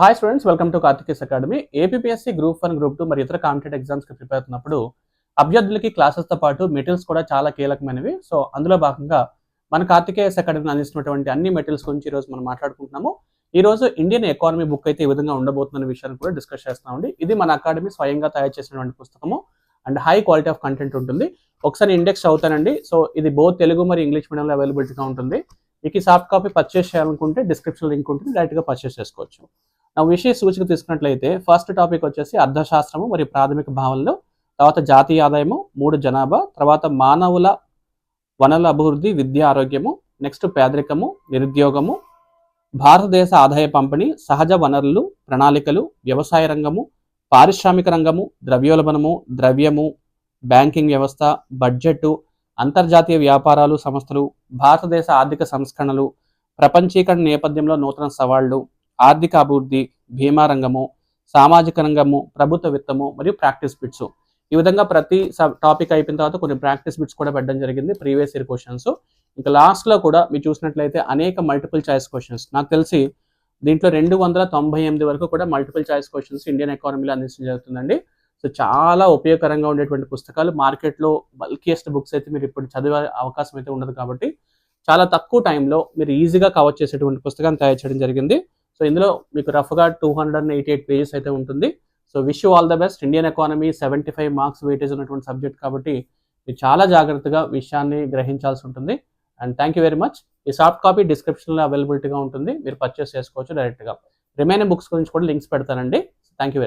Hi students, welcome to Karthikes academy. APSC group 1, group 2 మరియు ఇతర competitive ఎగ్జామ్స్కి ప్రిపేర్ అవుతున్నప్పుడు అభ్యర్థులకి క్లాసెస్తో పాటు మెటీరియల్స్ కూడా చాలా కీలకమైనవి. సో అందులో భాగంగా మన కార్తికేయస్ అకాడమీ అందిస్తున్నటువంటి అన్ని మెటీరియల్స్ గురించి ఈరోజు మనం మాట్లాడుకుంటున్నాము. ఈ రోజు ఇండియన్ ఎకానమీ బుక్ అయితే ఈ విధంగా ఉండబోతున్న విషయాన్ని కూడా డిస్కస్ చేస్తామండి. ఇది మన అకాడమీ స్వయంగా తయారు చేసినటువంటి పుస్తకము and high quality of content ఉంటుంది. ఒకసారి ఇండెక్స్ అవుతానండి. సో ఇది బోత్ తెలుగు మరియు ఇంగ్లీష్ మీడియంలో అవైలబిలిటీగా ఉంటుంది. మీకు ఈ సాఫ్ట్ కాపీ పర్చేస్ చేయాలనుకుంటే డిస్క్రిప్షన్ లింక్ ఉంటుంది, డైరెక్ట్గా పర్చేస్ చేసుకోవచ్చు. నా విషయ సూచిక తీసుకున్నట్లయితే ఫస్ట్ టాపిక్ వచ్చేసి అర్థశాస్త్రము మరియు ప్రాథమిక భావనలు, తర్వాత జాతీయ ఆదాయము, 3 జనాభా, తర్వాత మానవుల వనరుల అభివృద్ధి, విద్య, ఆరోగ్యము, నెక్స్ట్ పేదరికము, నిరుద్యోగము, భారతదేశ ఆదాయ పంపిణీ, సహజ వనరులు, ప్రణాళికలు, వ్యవసాయ రంగము, పారిశ్రామిక రంగము, ద్రవ్యోల్బణము, ద్రవ్యము, బ్యాంకింగ్ వ్యవస్థ, బడ్జెట్, అంతర్జాతీయ వ్యాపారాలు, సంస్థలు, భారతదేశ ఆర్థిక సంస్కరణలు, ప్రపంచీకరణ నేపథ్యంలో నూతన సవాళ్లు, ఆర్థిక అభివృద్ధి, బీమా రంగము, సామాజిక రంగము, ప్రభుత్వ విత్తము మరియు ప్రాక్టీస్ బిట్స్. ఈ విధంగా ప్రతి టాపిక్ అయిపోయిన తర్వాత కొన్ని ప్రాక్టీస్ బిట్స్ కూడా పెట్టడం జరిగింది, ప్రీవియస్ ఇయర్ క్వశ్చన్స్. ఇంకా లాస్ట్లో కూడా మీరు చూసినట్లయితే అనేక మల్టిపుల్ చాయిస్ క్వశ్చన్స్, నాకు తెలిసి దీంట్లో 298 వరకు కూడా మల్టిపుల్ చాయిస్ క్వశ్చన్స్ ఇండియన్ ఎకానమీలో అందించడం జరుగుతుందండి. సో చాలా ఉపయోగకరంగా ఉండేటువంటి పుస్తకాలు. మార్కెట్లో బల్కియెస్ట్ బుక్స్ అయితే మీరు ఇప్పుడు చదివే అవకాశం అయితే ఉండదు కాబట్టి చాలా తక్కువ టైంలో మీరు ఈజీగా కవర్ చేసేటువంటి పుస్తకాన్ని తయారు చేయడం జరిగింది. సో ఇందులో మీకు రఫ్గా 288 పేజెస్ అయితే ఉంటుంది. So wish you all the best. Indian economy 75 marks weightage ఉన్నటువంటి సబ్జెక్ట్ కాబట్టి మీరు చాలా జాగ్రత్తగా విషయాన్ని గ్రహించాల్సి ఉంటుంది. And thank you very much. ఈ సాఫ్ట్ కాపీ డిస్క్రిప్షన్లో అవైలబిలిటీగా ఉంటుంది, మీరు పర్చేస్ చేసుకోవచ్చు డైరెక్ట్గా. రిమైనింగ్ బుక్స్ గురించి కూడా లింక్స్ పెడతానండి. Thank you very